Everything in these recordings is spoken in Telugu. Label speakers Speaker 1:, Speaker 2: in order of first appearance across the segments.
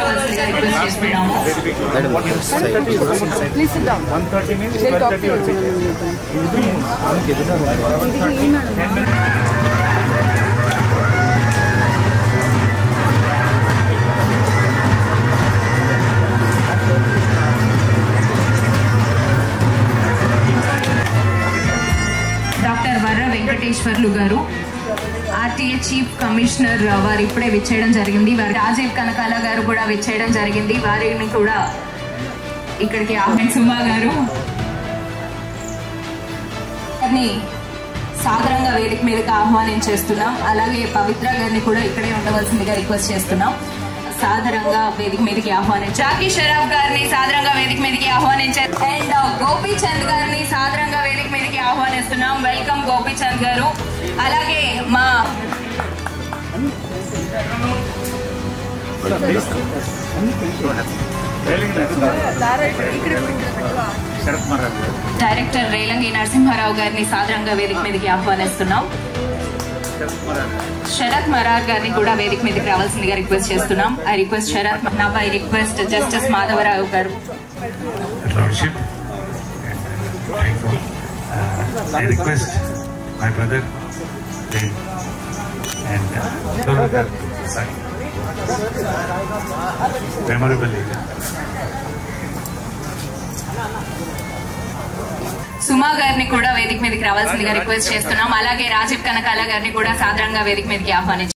Speaker 1: రావాల్సిందిగా రిక్వెస్ట్ చేస్తున్నాము. డాక్టర్ వర్ర వెంకటేశ్వర్లు గారు ఆర్టీఏ చీఫ్ కమిషనర్ వారు ఇప్పుడే విచ్చేయడం జరిగింది. వారి రాజీవ్ కనకాల గారు కూడా విచ్చేయడం జరిగింది. వారిని కూడా ఇక్కడికి సుమా గారు సాదరంగా వేదిక మీదకి ఆహ్వానించేస్తున్నాం. అలాగే పవిత్ర గారిని కూడా ఇక్కడే ఉండవలసిందిగా రిక్వెస్ట్ చేస్తున్నాం. సాదరంగా వేదిక మీదకి జాకీ షరాఫ్ గారిని సాదరంగా వేదిక మీదకి ఆహ్వానించారు. అండ్ గోపీచంద్ గారిని సాదరంగా వేదిక మీదకి ఆహ్వానిస్తున్నాం. వెల్కమ్ గోపీచంద్ గారు. అలాగే మా డైరెక్టర్ రేలంగి నరసింహారావు గారిని సాదరంగా వేదిక మీదకి ఆహ్వానిస్తున్నాం. శరత్ మరార్ గారిని కూడా వేదిక మీదకి రావాల్సిందిగా రిక్వెస్ట్ చేస్తున్నాం. I request Sharath. Now I request justice Madhavarao garu.
Speaker 2: I request my brother and memorable leader.
Speaker 1: సుమా గారిని కూడా వేదిక మీదకి రావాల్సిందిగా రిక్వెస్ట్ చేస్తున్నాం. అలాగే రాజీవ్ కనకాల గారిని కూడా సాదరంగా వేదిక మీదకి ఆహ్వానించారు.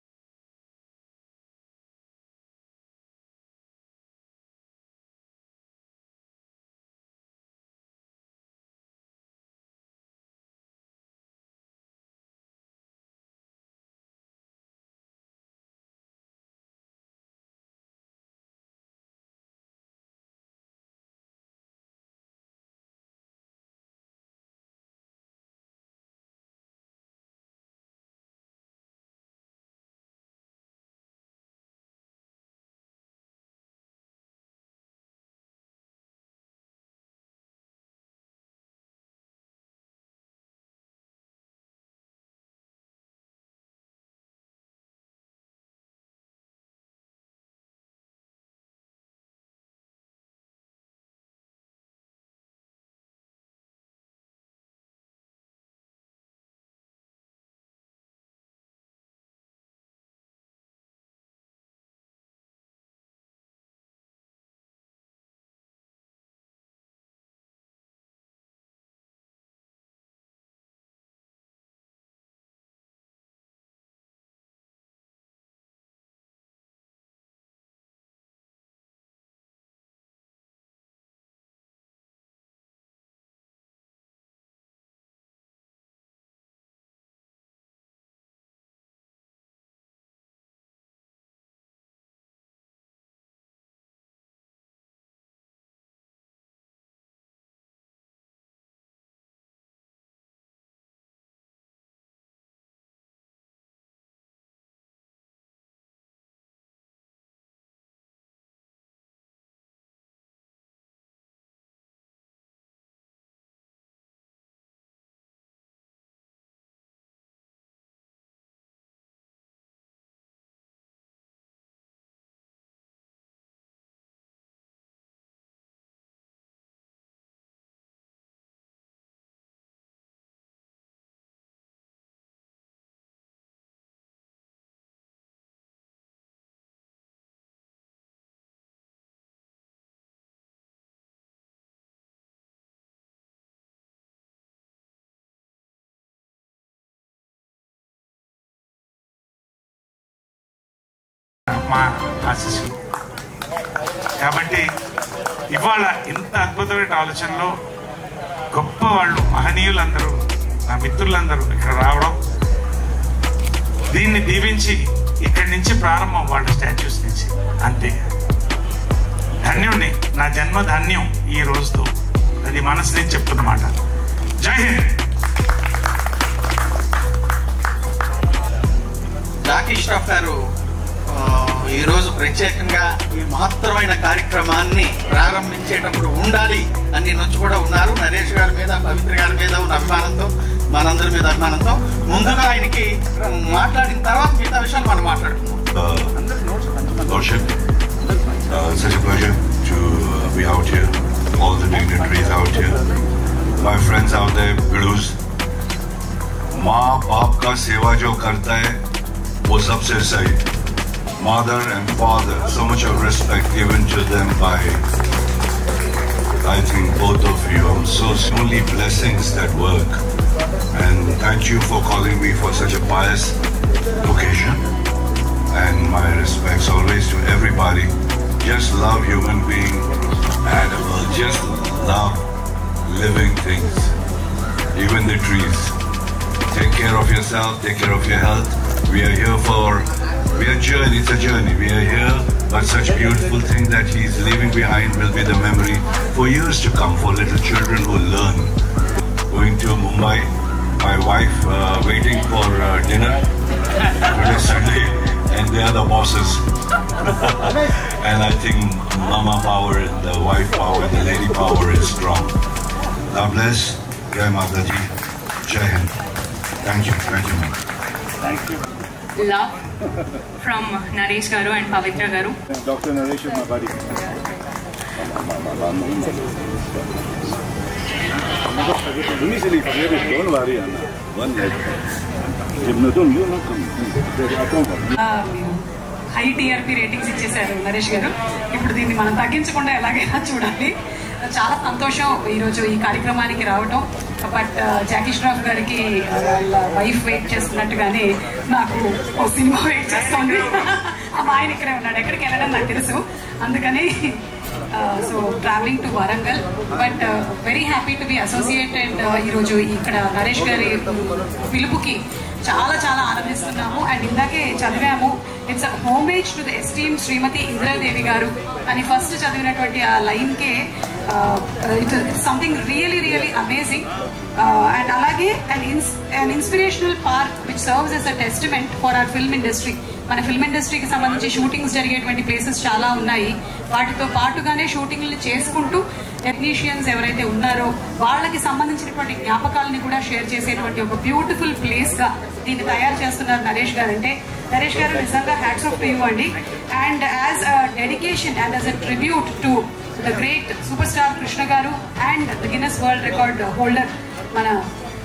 Speaker 2: మా ఆశీస్సులు కాబట్టి ఇవాళ ఇంత అద్భుతమైన ఆలోచనలో గొప్ప వాళ్ళు మహనీయులందరూ నా మిత్రులందరూ ఇక్కడ రావడం, దీన్ని దీవించి ఇక్కడి నుంచి ప్రారంభం వాళ్ళ స్టాచ్యూస్ నుంచి. అంతే ధన్యుణ్ణి, నా జన్మ ధన్యం ఈ రోజుతో. అది మనసు నుంచి చెప్తున్నమాట. జై హింద్.
Speaker 3: జాకీ షరాఫ్ గారు ఈరోజు ప్రత్యేకంగా ఈ మహత్తరమైన కార్యక్రమాన్ని ప్రారంభించేటప్పుడు ఉండాలి అని నుంచి కూడా ఉన్నారు. నరేష్ గారి మీద, పవిత్ర గారి మీద ఉన్న అభిమానంతో, మనందరి మీద అభిమానంతో ముందుగా ఆయనకి మాట్లాడిన తర్వాత మిగతా విషయాలు మనం మాట్లాడుకుందాం.
Speaker 4: friends out there, Bidus. माँ बाप का सेवा जो करता है वो सबसे सही. Mother and father, so much of respect given to them by, I think, both of you. I'm so only blessings that work. And thank you for calling me for such a pious occasion. And my respects always to everybody. Just love human being, animal, just love living things, even the trees. Take care of yourself, take care of your health. We are here for, it's a journey. We are here, but such beautiful thing that he's leaving behind will be the memory for years to come, for little children who learn. Going to Mumbai, my wife waiting for dinner. Today Sunday, and they are the bosses. And I think mama power, the wife power, the lady power is strong. God bless. Jai Mataji. Jai Hind. Thank you, ma'am.
Speaker 5: Thank you.
Speaker 1: Love from Naresh Garu and Pavitra Garu.
Speaker 5: Dr. Naresh is my buddy. Initially, forget it. Don't worry, Anna. One night. If not, you not come.
Speaker 6: High TRP ratings ఇచ్చేసారు నరేష్ గారు. ఇప్పుడు దీన్ని మనం తగ్గించకుండా ఎలాగైనా చూడాలి. చాలా సంతోషం ఈరోజు ఈ కార్యక్రమానికి రావటం. బట్ జాకీ ష్రాఫ్ గారికి వాళ్ళ వైఫ్ వెయిట్ చేస్తున్నట్టుగానే నాకు ఓ సినిమా వెయిట్ చేస్తుంది. మా ఆయన ఇక్కడే ఉన్నాడు, ఎక్కడికి వెళ్ళడం నాకు తెలుసు. అందుకని so travelling to Warangal, but very happy to be associated. ఈరోజు ఇక్కడ నరేష్ గారి పిలుపుకి చాలా చాలా ఆనందిస్తున్నాము. అండ్ ఇందాకే చదివాము, it's a homage to the esteem Shrimati Indiradevi garu అని ఫస్ట్ చదివినటువంటి ఆ లైన్కే it's something really really amazing. And అలాగే an inspirational park which serves as a testament for our film industry. మన ఫిల్మ్ ఇండస్ట్రీకి సంబంధించి షూటింగ్స్ జరిగేటువంటి ప్లేసెస్ చాలా ఉన్నాయి. వాటితో పాటుగానే షూటింగ్లు చేసుకుంటూ టెక్నీషియన్స్ ఎవరైతే ఉన్నారో వాళ్ళకి సంబంధించినటువంటి జ్ఞాపకాలని కూడా షేర్ చేసేటువంటి ఒక బ్యూటిఫుల్ ప్లేస్ గా దీన్ని తయారు చేస్తున్నారు నరేష్ గారు. అంటే నరేష్ గారు నిజంగా హ్యాట్స్ ఆఫ్ టు యూ అండి. And as a dedication and as a tribute to the great superstar Krishna garu and the Guinness world record holder మన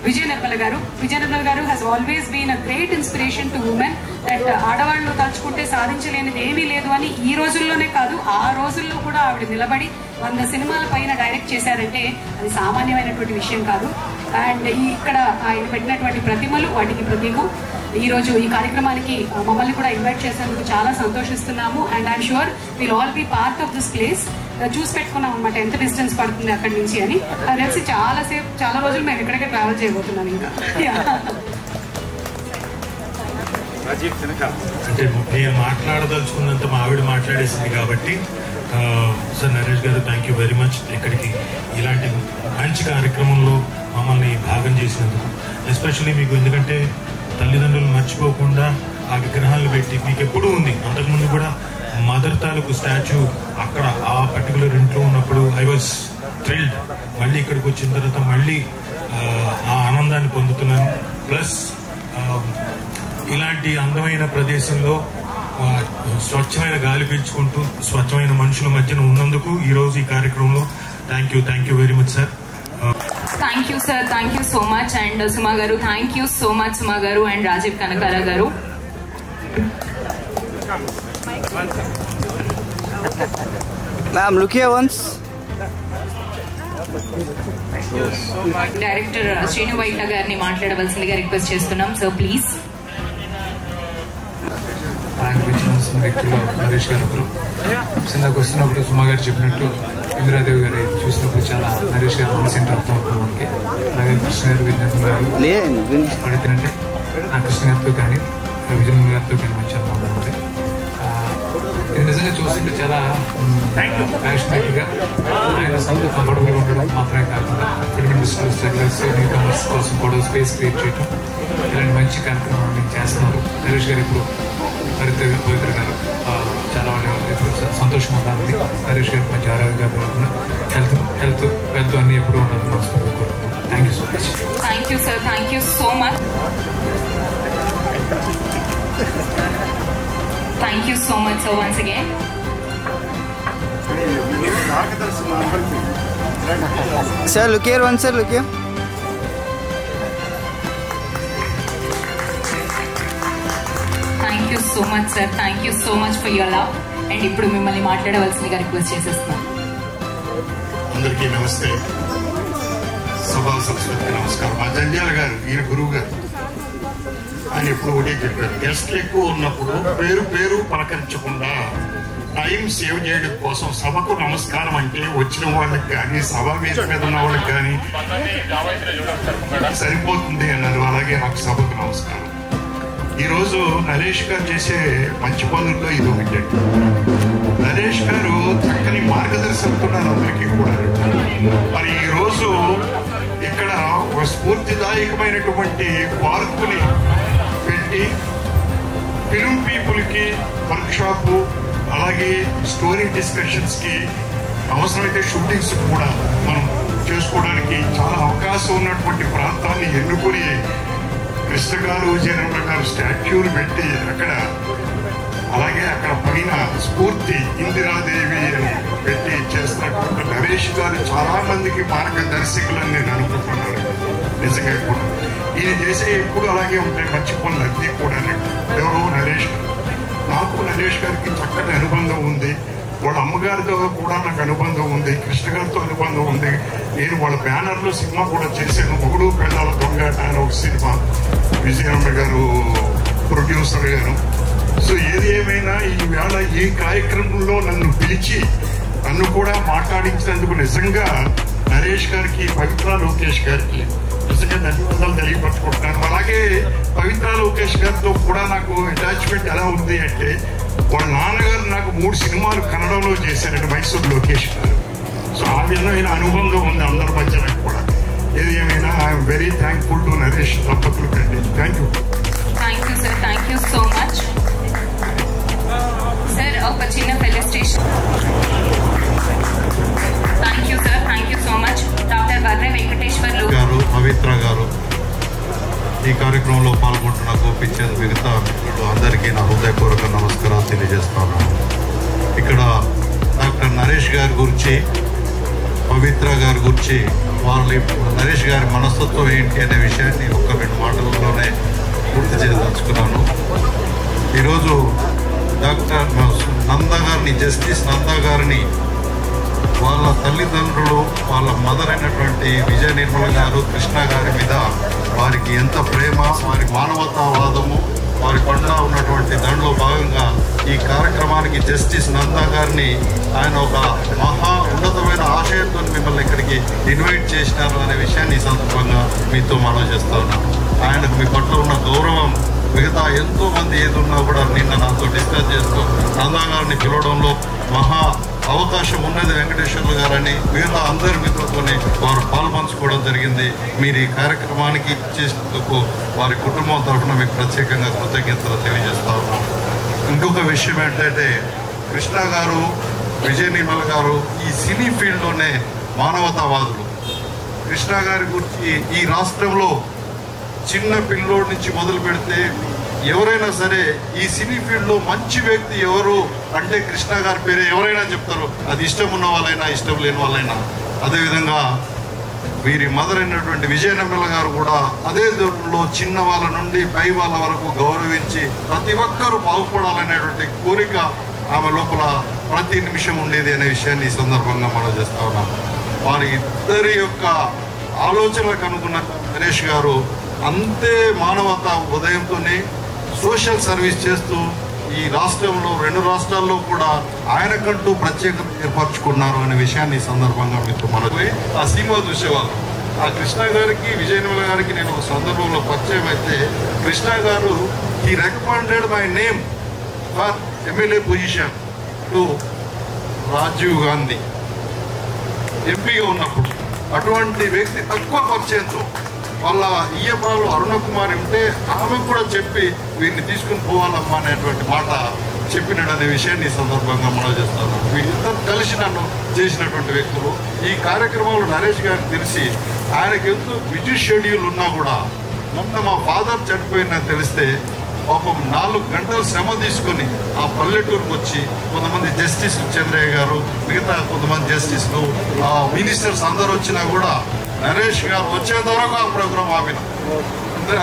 Speaker 6: Vijaya Nirmala garu. Vijaya Nirmala garu has always been a great inspiration to women. That ఆడవాళ్ళు తలుచుకుంటే సాధించలేనిది ఏమీ లేదు అని ఈ రోజుల్లోనే కాదు, ఆ రోజుల్లో కూడా ఆవిడ నిలబడి 100 సినిమాల పైన డైరెక్ట్ చేశారంటే అది సామాన్యమైనటువంటి విషయం కాదు. అండ్ ఇక్కడ ఆయన పెట్టినటువంటి ప్రతిమలు వాటికి ప్రతీకం. ఈరోజు ఈ కార్యక్రమానికి మమ్మల్ని కూడా ఇన్వైట్ చేసేందుకు చాలా సంతోషిస్తున్నాము. And I'm sure will all be part of this place. చూసి పెట్టుకున్నాం అనమాట ఎంత డిస్టెన్స్ పడుతుంది అక్కడి నుంచి అని. అది తెలిసి చాలా రోజులు మేము ఇక్కడికే ట్రావెల్ చేయబోతున్నాం ఇంకా.
Speaker 7: అంటే నేను మాట్లాడదలుచుకున్నంత మా ఆవిడ మాట్లాడేసింది కాబట్టి సార్ నరేష్ గారు థ్యాంక్ యూ వెరీ మచ్. ఇక్కడికి ఇలాంటి మంచి కార్యక్రమంలో మమ్మల్ని భాగం చేసినందుకు ఎస్పెషల్లీ మీకు, ఎందుకంటే తల్లిదండ్రులు మర్చిపోకుండా ఆ విగ్రహాలను పెట్టి మీకు ఎప్పుడూ ఉంది. అంతకుముందు కూడా మదర్ తాలూకు స్టాచ్యూ అక్కడ ఆ పర్టికులర్ ఇంట్లో ఉన్నప్పుడు ఐ వాజ్ థ్రిల్డ్. మళ్ళీ ఇక్కడికి వచ్చిన తర్వాత మళ్ళీ ఆ ఆనందాన్ని పొందుతున్నాను. ప్లస్ ఇలాంటి అందమైన ప్రదేశంలో స్వచ్ఛమైన గాలి పీల్చుకుంటూ స్వచ్ఛమైన మనుషుల మధ్యన ఉన్నందుకు ఈరోజు ఈ కార్యక్రమంలో thank you very much sir.
Speaker 1: Thank you sir, thank you so much. And Suma garu thank you so much. Suma garu and Rajeev Kanakara garu.
Speaker 8: Ma'am, look here once.
Speaker 1: Director Srinu Vaitla గారిని మాట్లాడవలసిందిగా రిక్వెస్ట్ చేస్తున్నాం సార్, ప్లీజ్.
Speaker 9: వ్యక్తిలో నరేష్ గారు ఒకరు. నాకు వస్తున్నప్పుడు సుమా గారు చెప్పినట్టు ఇందిరాదేవి గారు చూసినప్పుడు చాలా నరేష్ గారు రీసెంట్ అవుతూ ఉంటుంది మనకి. అలాగే కృష్ణ గారు విజయనగరం గారు పడితేనంటే ఆ కృష్ణ గారితో కానీ విజయనగరం గారితో కానీ మంచి అనుభవం ఉంది. ఇది నిజంగా చూస్తుంటే చాలా ప్యాషనెట్గా ఆయన కంఫర్టబుల్గా ఉండడం మాత్రమే కాకుండా ఫిల్మ్ ఇండస్ట్రీ స్ట్రగ్లర్స్ న్యూ కమర్స్ కోసం కూడా స్పేస్ క్రియేట్ చేయడం, ఇలాంటి మంచి కార్యక్రమాన్ని చేస్తున్నారు. నరేష్ గారు ఇప్పుడు పవిత్ర గారు చాలా ఎప్పుడు సంతోషంగా ఉంది. నరేష్ గారికి మంచి ఆరోగ్యంగా పెరుగుతున్నా హెల్త్ వెల్త్ అన్ని ఎప్పుడు ఉండాలని మనస్ఫూర్తిగా కోరుకుంటున్నాను. Thank you so much.
Speaker 1: Thank you sir, thank you so much. Thank you so much, sir, once again.
Speaker 8: Sir, look here once, sir, look here.
Speaker 1: So much sir. Thank you so much for your love. And ఇప్పుడు మిమ్మల్ని మాట్లాడవలసిందిగా రిక్వెస్ట్ చేసేస్తున్నాం.
Speaker 10: అందరికీ నమస్తే. సభా సంస్కృతికి నమస్కారం. మా జంధ్యాల గారు, ఈయన గురువు గారు, ఆయన ఎప్పుడు ఒకటే చెప్పారు, గెస్ట్లు ఎక్కువ ఉన్నప్పుడు పేరు పలకరించకుండా టైం సేవ్ చేయడం కోసం సభకు నమస్కారం అంటే వచ్చిన వాళ్ళకి కానీ సభ మీద ఉన్న వాళ్ళకి కానీ సరిపోతుంది అన్నారు. అలాగే నాకు సభకు నమస్కారం. ఈరోజు నరేష్ గారు చేసే మంచి పనుల్లో ఇది ఒకటి. నరేష్ గారు చక్కని మార్గదర్శకుతున్నారు అందరికీ కూడా. మరి ఈరోజు ఇక్కడ ఒక స్ఫూర్తిదాయకమైనటువంటి పార్కుని పెట్టి ఫిల్మ్ పీపుల్కి వర్క్షాపు, అలాగే స్టోరీ డిస్కషన్స్కి, అవసరమైతే షూటింగ్స్ కూడా మనం చేసుకోవడానికి చాలా అవకాశం ఉన్నటువంటి ప్రాంతాన్ని ఎన్నుకొని కృష్ణ గారు, విజయనగరం గారు స్టాచ్యూలు పెట్టి అక్కడ, అలాగే అక్కడ పైన స్ఫూర్తి ఇందిరాదేవి అని పెట్టి చేస్తున్నటువంటి నరేష్ గారు చాలా మందికి మార్గదర్శకులని నేను అనుకుంటున్నాను. నిజంగా కూడా ఈయన చేసే ఎప్పుడు అలాగే ఉంటాయి మంచి పనులు అన్నీ కూడా. ఎవరో నరేష్, నాకు నరేష్ గారికి చక్కని అనుబంధం ఉంది. వాళ్ళ అమ్మగారితో కూడా నాకు అనుబంధం ఉంది, కృష్ణ గారితో అనుబంధం ఉంది. నేను వాళ్ళ బ్యానర్లో సినిమా కూడా చేశాను, మొగుడు పెళ్ళాల దొంగాట అని ఒక సినిమా, విజయనగరం గారు ప్రొడ్యూసర్ గారు. సో ఏది ఏమైనా ఈవేళ ఈ కార్యక్రమంలో నన్ను పిలిచి నన్ను కూడా మాట్లాడించినందుకు నిజంగా నరేష్ గారికి, పవిత్ర లోకేష్ గారికి నిజంగా ధన్యవాదాలు తెలియపరచుకుంటున్నాను. అలాగే పవిత్ర లోకేష్ గారితో కూడా నాకు అటాచ్మెంట్ ఎలా ఉంది అంటే, వాళ్ళ నాన్నగారు నాకు 3 సినిమాలు కన్నడలో చేశారండి, మైసూర్ లోకేష్ గారు. సో ఆ విధమైన అనుబంధం ఉంది అందరి మధ్య నాకు కూడా. ఏది ఏమైనా I'm very thankful to Naresh దంపతులు కండి. Thank you.
Speaker 1: Thank you sir. Thank you so much sir. ఒక చిన్న felicitation. Thank you sir. Thank you so much. Doctor Varre Venkateswarlu
Speaker 10: గారు, పవిత్ర గారు, ఈ కార్యక్రమంలో పాల్గొంటున్న గోపించేందు మిగతా అందరికీ నా హృదయపూర్వక నమస్కారాలు తెలియజేస్తాను. ఇక్కడ డాక్టర్ నరేష్ గారి గురించి, పవిత్ర గారి గురించి, వాళ్ళు నరేష్ గారి మనస్తత్వం ఏంటి అనే విషయాన్ని 1-2 మాటలలోనే పూర్తి చేయదలుచుకున్నాను. ఈరోజు డాక్టర్ నందా గారిని, జస్టిస్ నందా గారిని, వాళ్ళ తల్లిదండ్రులు, వాళ్ళ మదర్ అయినటువంటి విజయ నిర్మల గారు కృష్ణ గారి మీద వారికి ఎంత ప్రేమ, వారి మానవతావాదము, వారి పట్ల ఉన్నటువంటి దాంట్లో భాగంగా ఈ కార్యక్రమానికి జస్టిస్ నందా గారిని ఆయన ఒక మహా ఉన్నతమైన ఆశయంతో మిమ్మల్ని ఇక్కడికి ఇన్వైట్ చేసినారు అనే విషయాన్ని ఈ సందర్భంగా మీతో మనవి చేస్తా ఉన్నాను. ఆయనకు మీ పట్ల ఉన్న గౌరవం మిగతా ఎంతో మంది ఏదున్నా కూడా నిన్న నాతో డిస్కస్ చేస్తూ నందా గారిని పిలవడంలో మహా అవకాశం ఉన్నది వెంకటేశ్వర్లు గారని మిగతా అందరి మిత్రులతోనే వారు పాల్పంచుకోవడం జరిగింది. మీరు ఈ కార్యక్రమానికి చేసినందుకు వారి కుటుంబం తరఫున మీకు ప్రత్యేకంగా కృతజ్ఞతలు తెలియజేస్తా ఉన్నాం. ఇంకొక విషయం ఏంటంటే, కృష్ణ గారు, విజయ నిర్మల్ గారు ఈ సినీ ఫీల్డ్లోనే మానవతావాదులు. కృష్ణ గారి గురించి ఈ రాష్ట్రంలో చిన్న పిల్లోడి నుంచి మొదలు పెడితే ఎవరైనా సరే ఈ సినీ ఫీల్డ్లో మంచి వ్యక్తి ఎవరు అంటే కృష్ణ గారి పేరే ఎవరైనా చెప్తారు. అది ఇష్టం ఉన్న వాళ్ళైనా, ఇష్టం లేని వాళ్ళైనా. అదేవిధంగా వీరి మదర్ అయినటువంటి విజయ నిర్మల గారు కూడా అదే దూరంలో చిన్న వాళ్ళ నుండి పై వాళ్ళ వరకు గౌరవించి ప్రతి ఒక్కరూ బాగుపడాలనేటువంటి కోరిక ఆమె లోపల ప్రతి నిమిషం ఉండేది అనే విషయాన్ని ఈ సందర్భంగా మనం చేస్తా ఉన్నాం. వారి ఇద్దరి యొక్క ఆలోచనలకు అనుకున్న నరేష్ గారు అంతే మానవతా ఉదయంతోనే సోషల్ సర్వీస్ చేస్తూ ఈ రాష్ట్రంలో 2 రాష్ట్రాల్లో కూడా ఆయనకంటూ ప్రత్యేకత ఏర్పరచుకున్నారు అనే విషయాన్ని ఈ సందర్భంగా మీకు మనకు ఆ సినిమా చూసేవాళ్ళు. ఆ కృష్ణ గారికి, విజయ నిర్మల గారికి నేను ఒక సందర్భంలో పరిచయం అయితే, కృష్ణ గారు ఈ recommended my name for MLA position to Rajiv Gandhi ఎంపీగా ఉన్నప్పుడు. అటువంటి వ్యక్తి తక్కువ పరిచయంతో వాళ్ళ ఈయపాలు అరుణ కుమార్ ఉంటే ఆమె కూడా చెప్పి వీరిని తీసుకుని పోవాలమ్మా అనేటువంటి మాట చెప్పినాడు అనే విషయాన్ని ఈ సందర్భంగా మనం చేస్తాను. వీళ్ళిద్దరు కలిసి నన్ను చేసినటువంటి వ్యక్తులు. ఈ కార్యక్రమంలో నరేష్ గారికి తెలిసి ఆయనకి ఎంతో బిజీ షెడ్యూల్ ఉన్నా కూడా మొన్న మా ఫాదర్ చనిపోయిందని తెలిస్తే పాపం 4 గంటలు శ్రమ తీసుకొని ఆ పల్లెటూరుకు వచ్చి కొంతమంది జస్టిస్ చంద్రయ్య గారు, మిగతా కొంతమంది జస్టిస్లు, మినిస్టర్స్ అందరూ వచ్చినా కూడా నరేష్ గారు వచ్చేంత వరకు ఆ ప్రోగ్రాం ఆపిన.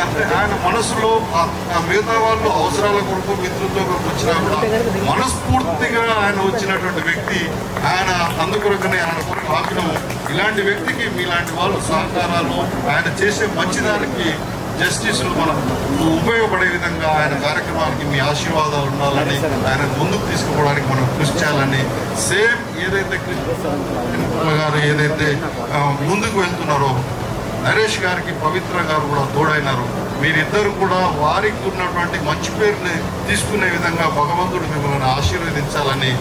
Speaker 10: అంటే ఆయన మనసులో ఆ మిగతా వాళ్ళు అవసరాల కొరకు మిత్రులతో కొరకు వచ్చినా కూడా మనస్ఫూర్తిగా ఆయన వచ్చినటువంటి వ్యక్తి. ఆయన అందుకొరకనే ఆయన కొరకు ఆపినాము. ఇలాంటి వ్యక్తికి మీలాంటి వాళ్ళు సహకారాలు, ఆయన చేసే మంచిదానికి జస్టిస్లు మనం ఉపయోగపడే విధంగా ఆయన కార్యక్రమానికి మీ ఆశీర్వాదాలు ఉండాలని, ఆయన ముందుకు తీసుకుపోవడానికి మనం కృషి చేయాలని, సేమ్ ఏదైతే గారు ఏదైతే ముందుకు వెళ్తున్నారో నరేష్ గారికి పవిత్ర గారు కూడా తోడైనారు. మీరిద్దరు కూడా వారికి ఉన్నటువంటి మంచి పేరుని తీసుకునే విధంగా భగవంతుడు మిమ్మల్ని ఆశీర్వదించాలని,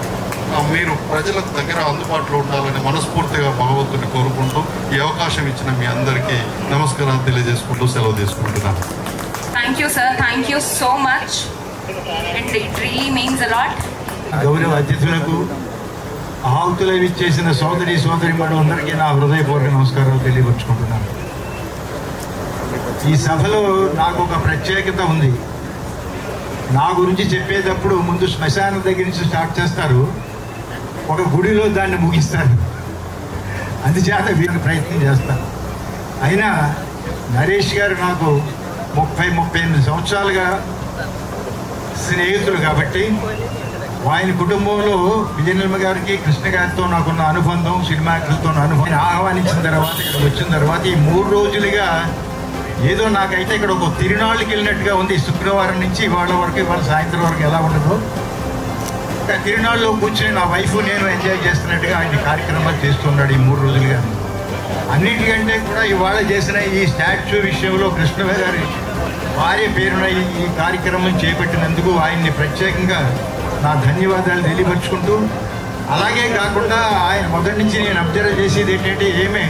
Speaker 10: మీరు ప్రజల దగ్గర అందుబాటులో ఉండాలని మనస్ఫూర్తిగా భగవంతుని కోరుకుంటూ ఈ అవకాశం ఇచ్చిన మీ అందరికీ నమస్కారాలు తెలియజేసుకుంటూ సెలవు తీసుకుంటున్నాను.
Speaker 1: Thank you sir, thank you so much. And it really means a lot.
Speaker 11: గౌరవ అతిథులకు, ఆహుతులు ఇచ్చేసిన సోదరి అందరికీ నా హృదయపూర్వక నమస్కారాలు తెలియపరుచుకుంటున్నాను. ఈ సభలో నాకు ఒక ప్రత్యేకత ఉంది. నా గురించి చెప్పేటప్పుడు ముందు శ్మశానం దగ్గర నుంచి స్టార్ట్ చేస్తారు, ఒక గుడిలో దాన్ని ముగిస్తారు. అందుచేత వీరికి ప్రయత్నం చేస్తాను. అయినా నరేష్ గారు నాకు 30-38 సంవత్సరాలుగా స్నేహితులు కాబట్టి, ఆయన కుటుంబంలో విజయనిర్మ గారికి, కృష్ణ గారితో నాకున్న అనుబంధం, సినిమా యాక్టర్లతో అనుబంధం, ఆహ్వానించిన తర్వాత ఇక్కడ వచ్చిన తర్వాత ఈ 3 రోజులుగా ఏదో నాకైతే ఇక్కడ ఒక తిరునాళ్ళకి వెళ్ళినట్టుగా ఉంది. శుక్రవారం నుంచి ఇవాళ వరకు, ఇవాళ సాయంత్రం వరకు ఎలా ఉండదు, తిరునాళ్ళలో కూర్చొని నా వైఫ్ నేను ఎంజాయ్ చేస్తున్నట్టుగా ఆయన కార్యక్రమాలు చేస్తున్నాడు ఈ 3 రోజులుగా. అన్నిటికంటే కూడా ఇవాళ చేసిన ఈ స్టాచ్యూ విషయంలో కృష్ణ గారి భార్య పేరున ఈ కార్యక్రమం చేపట్టినందుకు ఆయన్ని ప్రత్యేకంగా నా ధన్యవాదాలు తెలియపరుచుకుంటూ, అలాగే కాకుండా ఆయన మొదటి నుంచి నేను అబ్జర్వ్ చేసేది ఏంటంటే,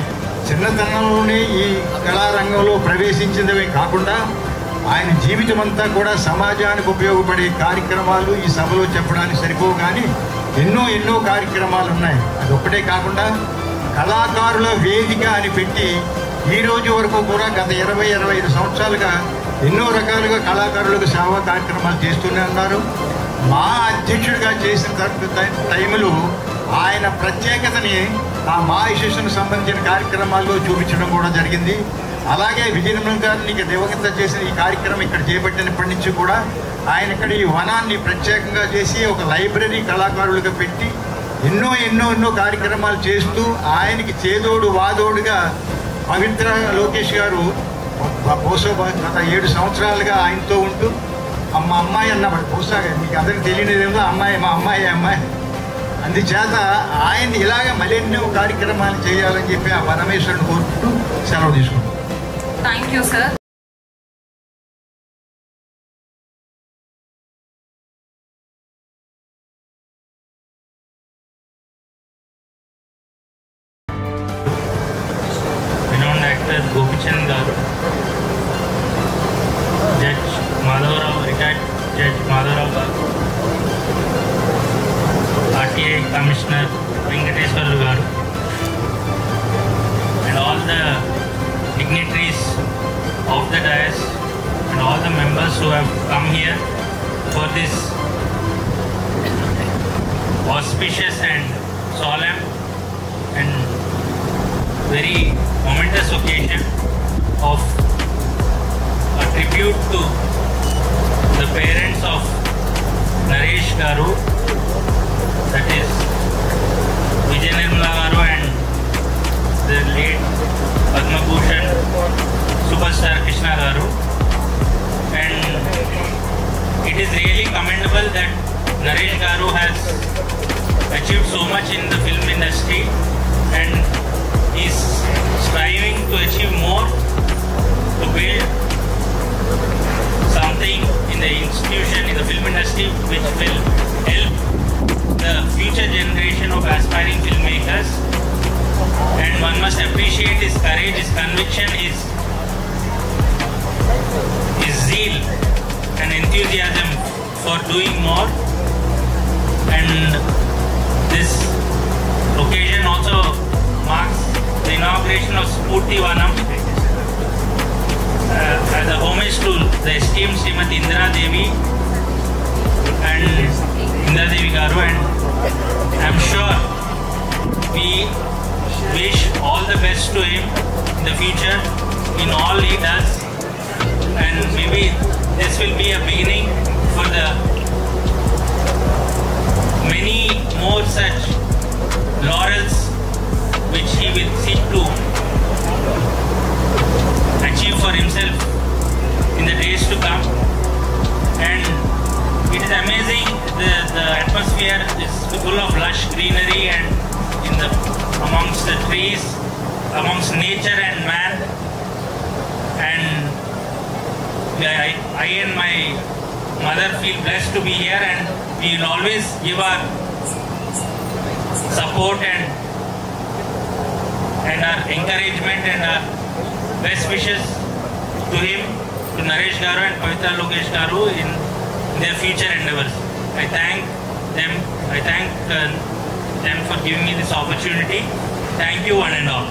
Speaker 11: చిన్నతనంలోనే ఈ కళారంగంలో ప్రవేశించిందమే కాకుండా ఆయన జీవితం అంతా కూడా సమాజానికి ఉపయోగపడే కార్యక్రమాలు ఈ సభలో చెప్పడానికి సరిపోవు, కానీ ఎన్నో కార్యక్రమాలు ఉన్నాయి. అదొక్కటే కాకుండా కళాకారుల వేదిక అని పెట్టి ఈ రోజు వరకు కూడా గత 20-25 సంవత్సరాలుగా ఎన్నో రకాలుగా కళాకారులకు సేవా కార్యక్రమాలు చేస్తూనే ఉన్నారు. మా అధ్యక్షుడిగా చేసిన టైంలో ఆయన ప్రత్యేకతని ఆ మా ఇష్యూస్కి సంబంధించిన కార్యక్రమాల్లో చూపించడం కూడా జరిగింది. అలాగే విజయనిర్మల గారిని దివంగత చేసిన ఈ కార్యక్రమం ఇక్కడ చేపట్టినప్పటి నుంచి కూడా ఆయన ఇక్కడ ఈ వనాన్ని ప్రత్యేకంగా చేసి ఒక లైబ్రరీ కళాకారులుగా పెట్టి ఎన్నో కార్యక్రమాలు చేస్తూ ఆయనకి చేదోడు వాదోడుగా పవిత్ర లోకేష్ గారు బహుశా గత 7 సంవత్సరాలుగా ఆయనతో ఉంటూ మా అమ్మాయి అన్నమాట. బహుశా మీకు అందరికి తెలియనిదేమో అమ్మాయి, మా అమ్మాయి. అందుచేత ఆయన్ని ఇలాగ మరెన్నో కార్యక్రమాలు చేయాలని చెప్పి ఆ పరమేశ్వరుని కోరుకుంటూ సెలవు తీసుకుంటాం.
Speaker 1: Thank you sir.
Speaker 12: renowned actor Gopichand garu, Judge Madhavrao, retired Judge Madhavrao garu, RTI Commissioner Venkateswara garu, and all the dignitaries of the dais and all the members who have come here for this auspicious and solemn and very momentous occasion of a tribute to the parents of Naresh garu, that is Vijayanirmala garu and the late Padma Bhushan superstar Krishna garu. And it is really commendable that Naresh garu has achieved so much in the film industry and is striving to achieve more to build something in the institution, in the film industry, which will help the future generation of aspiring filmmakers. And one must appreciate his courage, his conviction, his zeal and enthusiasm for doing more. And this occasion also marks the inauguration of Spurti Vanam as a homage to the esteemed Srimati Indira Devi and Indira Devi garu, and I'm sure we wish all the best to him in the future in all he does. and maybe this will be a beginning for the many more such laurels which he will seek to achieve for himself in the days to come. And it is amazing, the atmosphere is full of lush greenery and amongst the trees, amongst nature and man. And I and my mother feel blessed to be here, and we will always give our support and our encouragement and our best wishes to him, to Naresh Garu and Pavitra Lokesh Garu in their future endeavors. I thank them. I thank them for giving me this opportunity. Thank you one and all.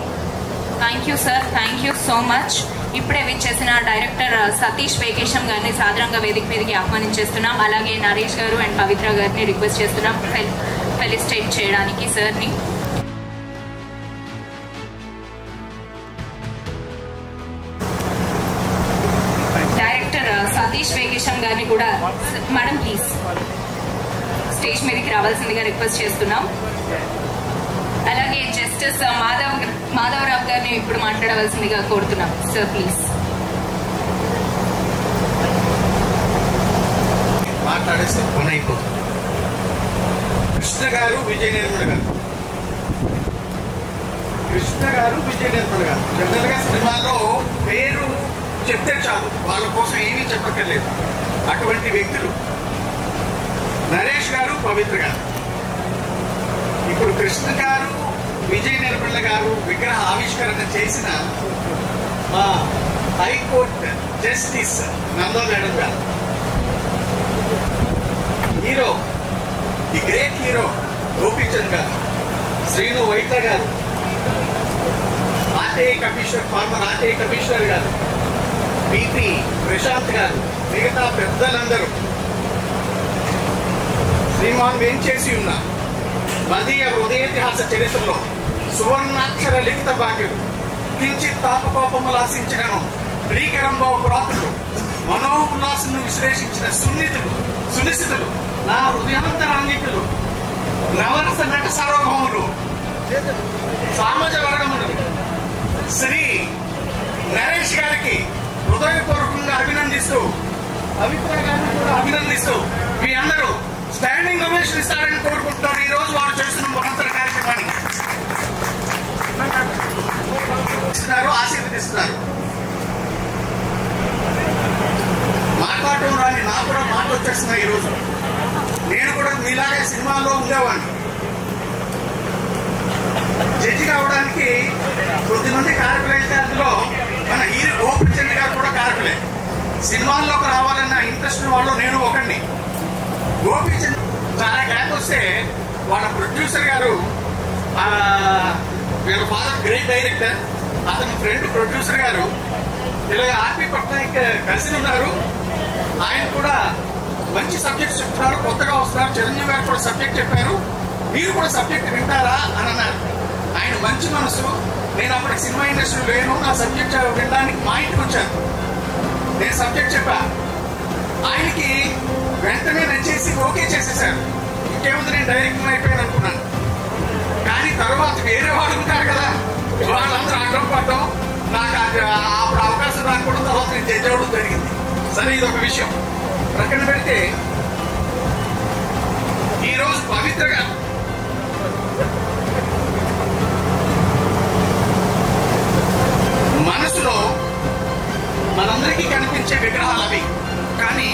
Speaker 1: Thank you sir, thank you so much. ఇప్పుడే విచ్చేసిన డైరెక్టర్ సతీష్ వేకేశం గారిని సాదరంగా వేదిక మీదకి ఆహ్వానించేస్తున్నాం. అలాగే నరేష్ గారు అండ్ పవిత్ర గారిని రిక్వెస్ట్ చేస్తున్నాం ఫెలిసిటేట్ చేయడానికి సార్ని. డైరెక్టర్ సతీష్ వేకేశం గారిని కూడా మేడం ప్లీజ్ స్టేజ్ మీదకి రావాల్సిందిగా రిక్వెస్ట్ చేస్తున్నాం. అలాగే జస్టిస్ మాధవరావు గారిని ఇప్పుడు మాట్లాడవలసిందిగా కోరుతున్నాం. Sir please.
Speaker 3: మాట్లాడేస్తే పని అయిపోతుంది. కృష్ణ గారు విజయ నిర్మల గారు, కృష్ణ గారు విజయ నిర్మల గారు జనరల్ గా సినిమాలో పేరు చెప్తే చాలు, వాళ్ళ కోసం ఏమీ చెప్పక్కర్లేదు. అటువంటి వ్యక్తులు నరేష్ గారు, పవిత్ర గారు. ఇప్పుడు కృష్ణ గారు, విజయ నిర్మల గారు విగ్రహ ఆవిష్కరణ చేసిన మా high court justice Nanda madam garu, hero, the great hero Gopichand garu, Srinu Vaitla garu, RTI commissioner, former RTI commissioner garu, PP Prashanth garu, మిగతా పెద్దలందరూ శ్రీమాన్ వేంచేసి ఉన్నారు. మదీయ హృదయేతిహాస చరిత్రలో సువర్ణాక్షర లిఖిత భాగ్యుడు, కించిత్ తాపకోపములాసించగను భీకరంలో పురాతులు, మనోల్లాసను విశ్లేషించిన సునిశ్చితులు, నా హృదయాంతరాంగికులు, నవరస నట సార్వభౌములు, సామాజ వర్గములు శ్రీ నరేష్ గారికి హృదయపూర్వకంగా అభినందిస్తూ, పవిత్ర గారిని కూడా అభినందిస్తూ మీ అందరూ స్టాండింగ్ ఓవేషన్ ఇస్తారని కోరుకుంటున్నారు. ఈ రోజు వారు చేస్తున్న మహత్తర కార్యక్రమాన్ని ఆశీర్వదిస్తున్నారు. మాట్లాడటం రాని నాకు కూడా మాట వచ్చేస్తున్నాయి. ఈ రోజు నేను కూడా మీలాగే సినిమాలో ఉండేవాడిని. జడ్జి కావడానికి కొద్దిమంది కారకులైతే అందులో మన హీరో గోపీచంద్ గారు కూడా కారకులే. సినిమాల్లోకి రావాలన్న ఇంట్రెస్ట్ వాళ్ళు నేను ఒకడిని. గోపీచంద్ చాలా గ్యాప్ వస్తే వాళ్ళ ప్రొడ్యూసర్ గారు, వీళ్ళ ఫాదర్ గ్రేట్ డైరెక్టర్, అతని ఫ్రెండ్ ప్రొడ్యూసర్ గారు ఇలాగ ఆర్పి పట్నాయక్ కలిసి ఉన్నారు. ఆయన కూడా మంచి సబ్జెక్ట్ చెప్తున్నారు, కొత్తగా వస్తున్నారు. చిరంజీవి గారు కూడా సబ్జెక్ట్ చెప్పారు, మీరు కూడా సబ్జెక్ట్ వింటారా అని అన్నారు. ఆయన మంచి మనసు. నేను అప్పటికి సినిమా ఇండస్ట్రీ లేను, నా సబ్జెక్ట్ వినడానికి మా ఇంటికి వచ్చాను. నేను సబ్జెక్ట్ చెప్పా, ఆయనకి వెంటనే నచ్చేసి ఓకే చేసేసారు. ఇంకేముంది, నేను డైరెక్టర్ అయిపోయాను అనుకున్నాను. కానీ తర్వాత వేరే వాళ్ళు ఉంటారు కదా, వాళ్ళందరూ అడ్డం పడటం, నాకు అప్పుడు అవకాశం రాకపోవడం, తర్వాత నేను జడ్జి అవ్వడం జరిగింది. సరే, ఇది ఒక విషయం ప్రక్కన పెడితే, ఈరోజు పవిత్రగా మనసులో మనందరికీ కనిపించే విగ్రహాలు అవి. కానీ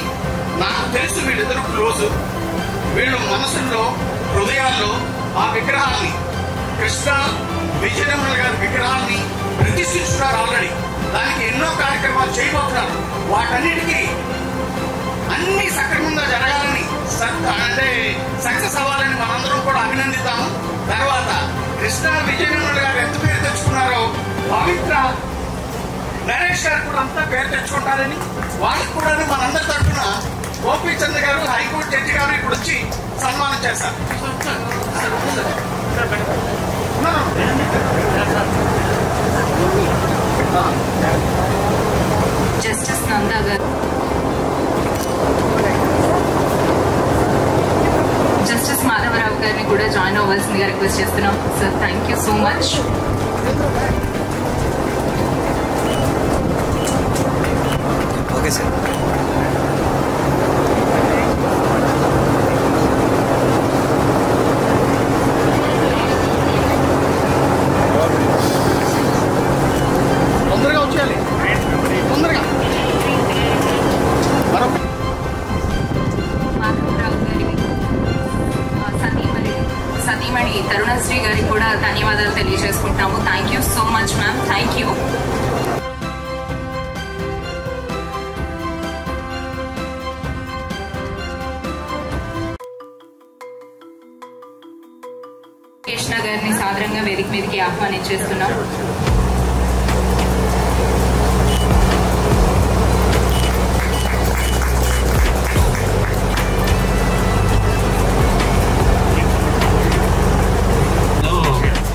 Speaker 3: నాకు తెలుసు వీళ్ళిద్దరు క్లోజ్. వీళ్ళు మనసుల్లో, హృదయాల్లో ఆ విగ్రహాలని, కృష్ణ విజయరమణ గారి విగ్రహాలని ప్రతిష్ఠిస్తున్నారు ఆల్రెడీ. దానికి ఎన్నో కార్యక్రమాలు చేయబోతున్నారు. వాటన్నిటికీ అన్ని సక్రమంగా జరగాలని, అంటే సక్సెస్ అవ్వాలని మనందరం కూడా అభినందిద్దాము. తర్వాత కృష్ణ విజయరమణ గారు ఎంత పేరు తెచ్చుకున్నారో, పవిత్ర నరేష్ గారు కూడా అంతా పేరు తెచ్చుకుంటారని, వాళ్ళకి కూడా మనందరి తరఫున గోపీచంద్ గారు, హైకోర్టు జడ్జి గారు ఇప్పుడు వచ్చి సన్మానం చేస్తారు.
Speaker 1: జస్టిస్ నందా జస్టిస్ మాధవరావు గారిని కూడా జాయిన్ అవ్వాల్సిందిగా రిక్వెస్ట్ చేస్తున్నాం sir. Thank you so much.
Speaker 8: Okay sir.
Speaker 3: తొందరగా వచ్చేయాలి, తొందరగా.
Speaker 1: సతీమణి తరుణశ్రీ గారికి కూడా ధన్యవాదాలు తెలియజేసుకుంటాము. Thank you so much ma'am. Thank you. Krishna గారిని సాదరంగా వేదిక మీదకి ఆహ్వానించేస్తున్నాం.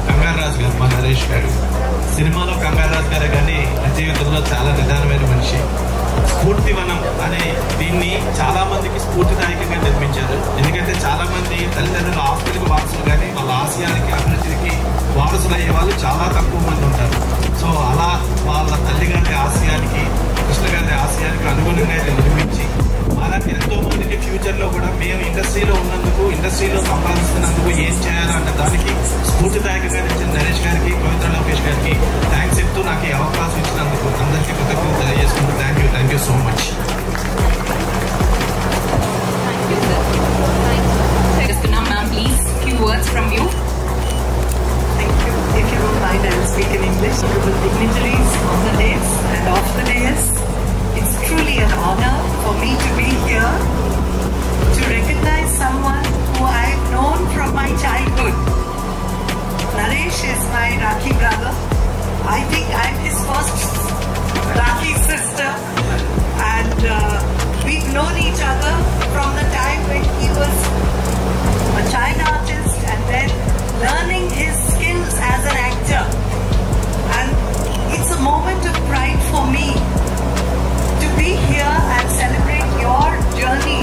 Speaker 9: కంగారాజు గారు, మా నరేష్ గారు సినిమాలో కంగారాజు గారే కానీ నా జీవితంలో చాలా నిదానమైన మనిషి. స్ఫూర్తివనం అనే దీన్ని చాలా మందికి స్ఫూర్తిదాయకంగా నిర్మించారు. ఎందుకంటే చాలా మంది తల్లిదండ్రుల ఆస్తులకు వారసులు కానీ వాళ్ళ ఆశయానికి అభివృద్ధికి వారసులు అయ్యే వాళ్ళు చాలా తక్కువ మంది ఉంటారు. సో అలా వాళ్ళ తల్లిగారి ఆశయానికి, కృష్ణ గారి ఆశయానికి అనుగుణంగా ఇది నిర్మించి అలాంటి ఎంతో మందికి ఫ్యూచర్లో కూడా మేము ఇండస్ట్రీలో ఉన్నందుకు, ఇండస్ట్రీలో సంపాదిస్తున్నందుకు ఏం చేయాలన్న దానికి స్ఫూర్తిదాయకంగా నిలిచిన నరేష్ గారికి, పవిత్ర లోకేష్ గారికి థ్యాంక్స్ చెప్తూ నాకు ఈ అవకాశం ఇచ్చినందుకు అందరికీ కృతజ్ఞతలు తెలియజేసుకుంటూ thank you so much.
Speaker 1: Ma'am, please, few words from you.
Speaker 13: Thank you. If you don't mind, I will speak in English. Honorable dignitaries on the dais and off the dais, it's truly an honor for me to be here to recognize someone who I've known from my childhood. Naresh is my Rakhi brother. I think I'm his first Rakhi sister, and we've known each other from the time when he was a child artist and then learning his skills as an actor. And it's a moment of pride for me to be here and celebrate your journey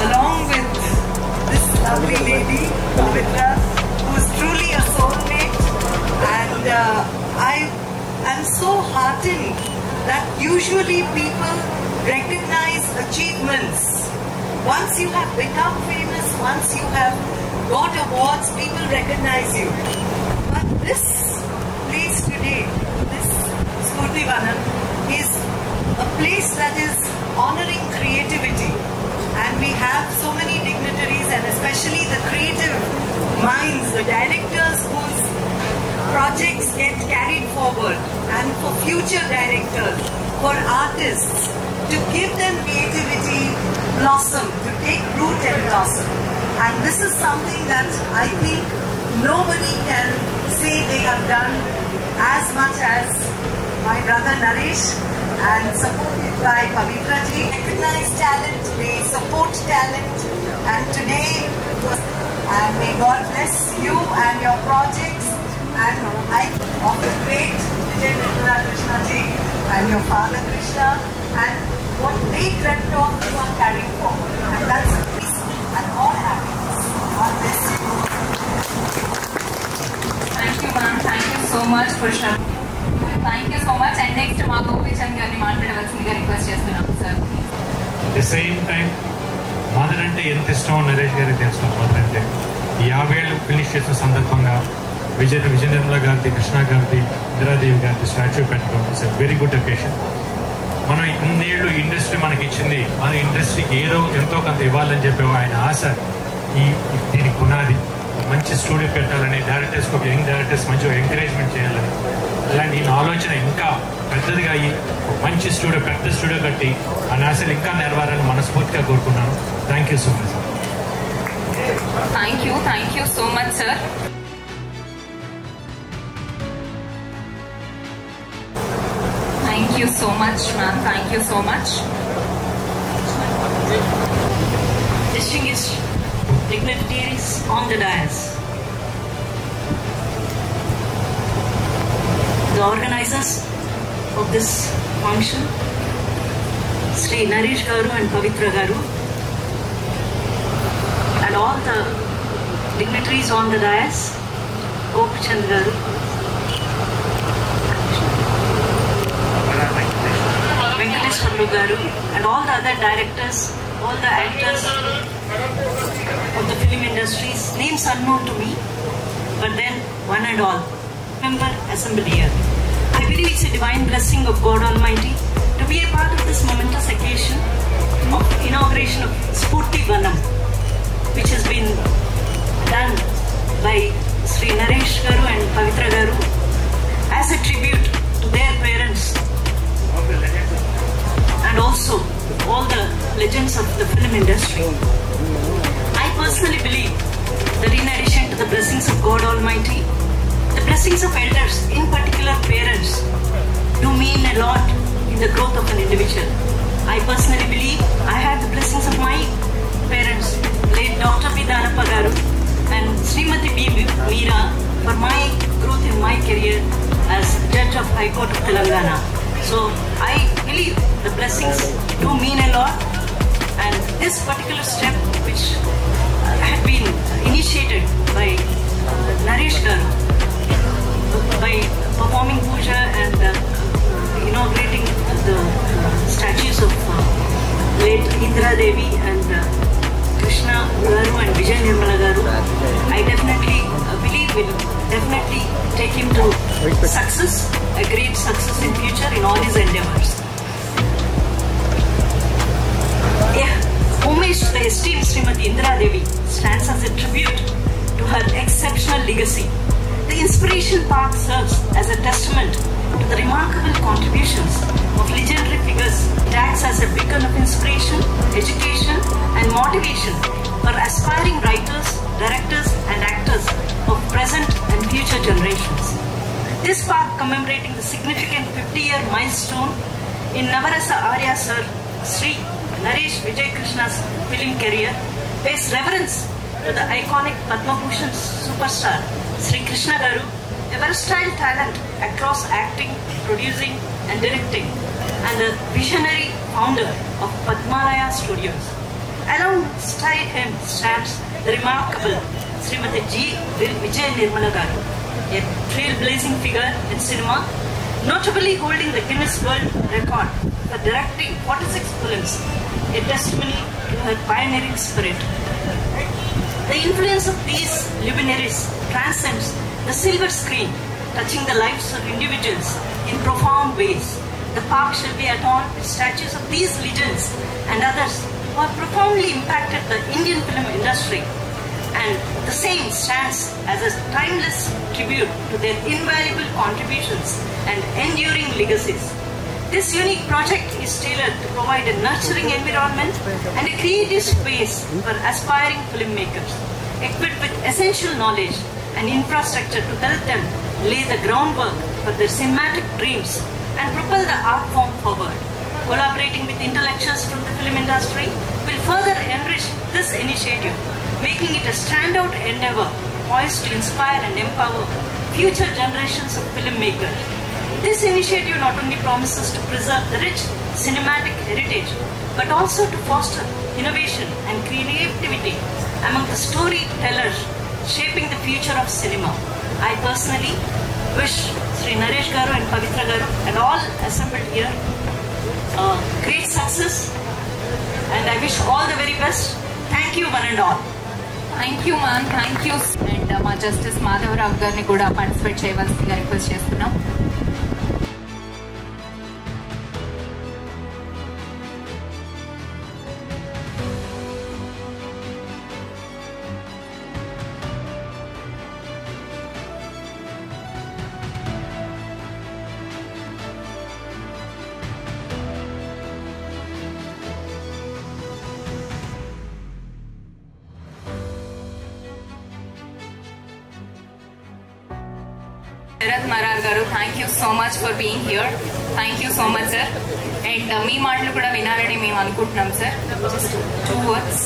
Speaker 13: along with this lovely lady, Pavitra, who is truly a soulmate. And I am so heartened that usually people recognize achievements. Once you have become famous, once you have got awards, people recognize you. But this place today, this Spurtivanam, is a place that is honoring creativity. And we have so many dignitaries, and especially the creative minds, the directors whose projects get carried forward, and for future directors, for artists, to give them creativity blossom, to take root and blossom. And this is something that I think nobody can say they have done as much as my brother Naresh, and supported by Pavitra ji. Recognize talent, they support talent, and today, and may God bless you and your projects, and I of the great Vijay Nirmala Krishna ji and your father Krishna, and what they dreamt of you are carrying forward, and that's peace and all happiness. God bless you.
Speaker 1: Thank you, ma'am. Thank you so much for sharing. Thank you so much. And next, మా గోపీచంద్ గారిని మాట్లాడవలసిందిగా రిక్వెస్ట్ చేస్తున్నాం sir.
Speaker 7: The same time mother అంటే ఎంత ఇష్టం నరేష్ గారికి తెలుసు. మదర్ అంటే 50 ఏళ్ళు ఫినిష్ చేసిన సందర్భంగా విజయ నిర్మల గారిది, కృష్ణ గారిది, ఇందిరాదేవి గారిది స్టాచ్యూ పెట్టుకోవడం ఇట్స్ వెరీ గుడ్ ఒకేషన్. మనం ఇన్నేళ్ళు ఇండస్ట్రీ మనకి ఇచ్చింది, మన ఇండస్ట్రీకి ఏదో ఎంతో కొంత ఇవ్వాలని చెప్పి ఆయన ఆశ దీనికి పునాది. మంచి స్టూడియో పెట్టాలని, డైరెక్టర్స్కి ఒక యంగ్ డైరెక్టర్స్ మంచిగా ఎంకరేజ్మెంట్ చేయాలని, అలాంటి ఈయన ఆలోచన ఇంకా పెద్దదిగా అయ్యి మంచి స్టూడియో, పెద్ద స్టూడియో కట్టి ఆ ఆశలు ఇంకా నెరవేరాలని మనస్ఫూర్తిగా కోరుకున్నాను. Thank you so much.
Speaker 1: Thank you so much sir. Thank you so much, ma'am. Thank you so much.
Speaker 13: Distinguished dignitaries on the dais, the organizers of this function, Sri Naresh Garu and Pavitra Garu, and all the dignitaries on the dais, Gopichand Garu, Venkateswarlu Garu, and all the other directors, all the actors of the film industries, names unknown to me, but then one and all, member assembled here. I believe it's a divine blessing of God Almighty to be a part of this momentous occasion of inauguration of Spurti Vanam, which has been done by Sri Naresh Garu and Pavitra Garu as a tribute to their parents and also all the legends of the film industry. I personally believe that in addition to the blessings of God Almighty, the blessings of elders, in particular parents, do mean a lot in the growth of an individual. I personally believe I had the blessings of my parents, late Dr. Vidanappa Garu and Srimati B. Meera, for my growth in my career as Judge of High Court of Telangana. So I believe the blessings do mean a lot, and this particular step which had been initiated by Naresh Garu, by performing puja and inaugurating the statues of late Indra Devi and Krishna Garu and Vijay Nirmala Garu, I definitely believe will definitely take him to success, a great success in future in all his endeavors. Homage to the esteemed Srimati Indra Devi stands as a tribute to her exceptional legacy. The Inspiration Park serves as a testament to the remarkable contributions of legendary figures. It acts as a beacon of inspiration, education and motivation for aspiring writers, directors and actors of present and future generations. This park, commemorating the significant 50-year milestone in Navarasa Arya Sir Sri Naresh Vijay Krishna's film career, pays reverence to the iconic Padma Bhushan superstar Sri Krishna Garu, a versatile talent across acting, producing and directing, and the visionary founder of Padmalaya Studios. Alongside him stands the remarkable Srimati G. Vijay Nirmala Garu, a trailblazing figure in cinema, notably holding the Guinness World Record for directing 46 films, a testimony to her pioneering spirit. The influence of these luminaries transcends the silver screen, touching the lives of individuals in profound ways. The park shall be adorned with statues of these legends and others who have profoundly impacted the Indian film industry, and the same stands as a timeless tribute to their invaluable contributions and enduring legacies. This unique project is tailored to provide a nurturing environment and a creative space for aspiring filmmakers, equipped with essential knowledge and infrastructure to help them lay the groundwork for their cinematic dreams and propel the art form forward. Collaborating with intellectuals from the film industry will further enrich this initiative, making it a standout endeavor poised to inspire and empower future generations of filmmakers. This initiative not only promises to preserve the rich cinematic heritage, but also to foster innovation and creativity among the storytellers shaping the future of cinema. I personally wish Sri Naresh Garu and Pavitra Garu and all assembled here great success, and I wish all the very best. Thank you one and all.
Speaker 1: Thank you ma'am, thank you. And మా జస్టిస్ మాధవరావు గారిని కూడా పార్టిసిపేట్ చేయవలసిందిగా రిక్వెస్ట్ చేస్తున్నాం. Sharath Marar garu, thank you so much for being here. Thank you so much sir. And మీ మాటలు కూడా వినాలని మేము అనుకుంటున్నాం సార్. Just 2 words.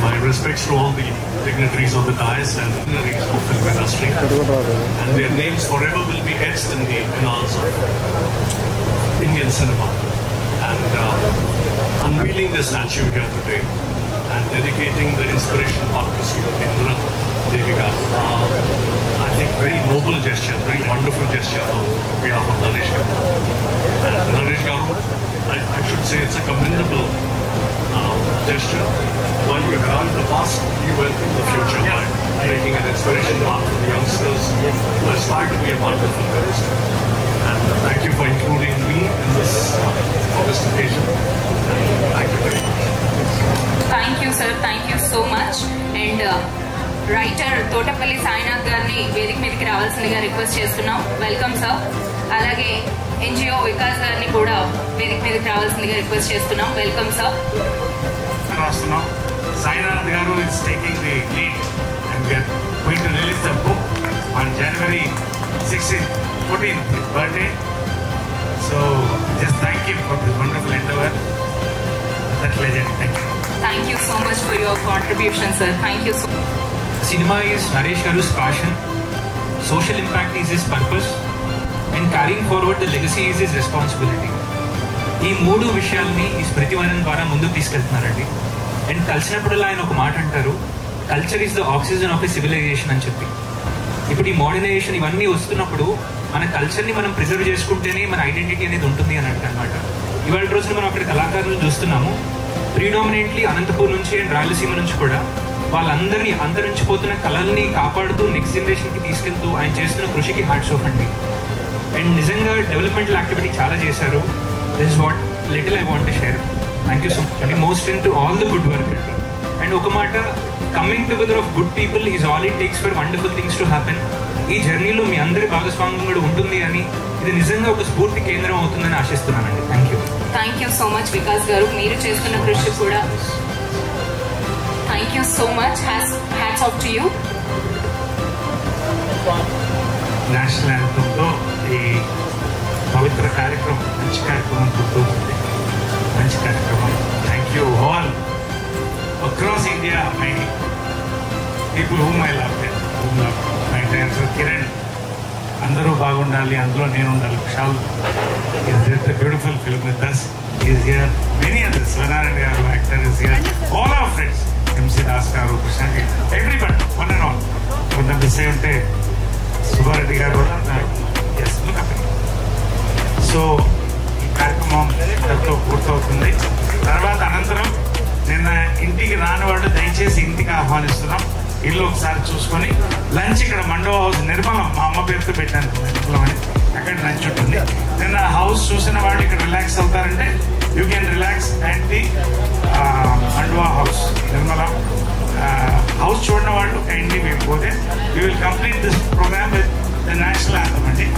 Speaker 14: My respects to all the dignitaries of the dais and dignitaries of the film industry. And their names forever will be etched in the annals of Indian cinema. And unveiling the statue here today and dedicating the inspiration Marcus to Indra Devika, I think very noble gesture, very wonderful gesture on behalf of Naresh Garu. And Naresh Garu, I should say it's a commendable gesture. While you have the past, you will in the future by making an inspiration mark for the youngsters who aspire to be a part of the film. And thank you for including me in this occasion. Thank you very much.
Speaker 1: Thank you, sir. Thank you so much. And writer Thotapalli Sainath గారిని వేదిక మీదకి రావాల్సిందిగా రిక్వెస్ట్ చేస్తున్నాం. Welcome sir. అలాగే ఎన్జిఓ వికాస్ గారిని కూడా వేదిక మీదకి రావాల్సిందిగా రిక్వెస్ట్ చేస్తున్నాం. Welcome sir.
Speaker 2: రాస్తున్నాం. Sainath garu is taking the lead and we are going to release the book on January 16th, 14th birthday. So just thank you for this wonderful endeavor. That legend. Thank you.
Speaker 1: Thank you so much for your contribution, sir. Thank you so much.
Speaker 15: Cinema is Naresh Garu's passion, social impact is his purpose, and carrying forward the legacy is his responsibility. ఈ మూడు విషయాల్ని ఈ స్మృతివనం ద్వారా ముందుకు తీసుకెళ్తున్నారండి. అండ్ కలిసినప్పుడల్లా ఆయన ఒక మాట అంటారు, culture is the oxygen of a civilization అని చెప్పి. ఇప్పుడు ఈ మోడర్నైజేషన్ ఇవన్నీ వస్తున్నప్పుడు మన కల్చర్ని మనం ప్రిజర్వ్ చేసుకుంటేనే మన ఐడెంటిటీ అనేది ఉంటుంది అని అనమాట. ఇవాళ రోజున మనం అక్కడ కళాకారులను చూస్తున్నాము, ప్రీడామినెంట్లీ అనంతపూర్ నుంచి అండ్ రాయలసీమ నుంచి కూడా వాళ్ళందరినీ అంతరించిపోతున్న కళల్ని కాపాడుతూ నెక్స్ట్ జనరేషన్కి తీసుకెళ్తూ ఆయన చేస్తున్న కృషికి హ్యాట్స్ ఆఫ్ అండి. అండ్ నిజంగా డెవలప్మెంటల్ యాక్టివిటీ చాలా చేశారు. This is what little I want to share. Thank you so much అండి. Most in to all the good work అండి. అండ్ ఒక మాట, coming together of good people is all it takes for wonderful things to happen. ఈ జర్నీలో మీ అందరి భాగస్వామ్యం కూడా ఉంటుంది అని, ఇది నిజంగా ఒక స్ఫూర్తి కేంద్రం అవుతుందని ఆశిస్తున్నానండి. Thank you.
Speaker 1: Thank you so much Vikas garu. మీరు చేస్తున్న కృషి కూడా thank you so much. Hats off to you.
Speaker 2: National యాంథమ్తో ఈ పవిత్ర కార్యక్రమం, మంచి కార్యక్రమం గుర్తవుతుంది. మంచి కార్యక్రమం. Thank you all across India, my people whom I love, my dancer Kiran, అందరూ బాగుండాలి, అందులో నేను ఉండాలి. Vishal is beautiful film with us. He is here. Many others, Swanarand garu, actor is here. All our friends, MC Das garu, Krishna garu, everybody, one and all. కొంత మిస్ అయి ఉంటే సుబ్బారెడ్డి గారు కూడా ఉన్నారు. ఎస్, సో ఈ కార్యక్రమం ఎంతో పూర్తవుతుంది. తర్వాత అనంతరం నిన్న ఇంటికి రాని వాళ్ళు దయచేసి ఇంటికి ఆహ్వానిస్తున్నాం. ఇల్లు ఒకసారి చూసుకొని లంచ్ ఇక్కడ మండవ హౌస్ నిర్మలం, మా అమ్మ పేరుతో పెట్టాను నిర్మలం అని, అక్కడ లంచ్ ఉంటుంది. నిన్న హౌస్ చూసిన వాళ్ళు ఇక్కడ రిలాక్స్ అవుతారంటే you can relax at the Mandava house Nirmalam. House చూడని వాళ్ళు కైండ్లీ మేము పోతే we will complete this programme with the national anthem అండి.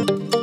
Speaker 16: you.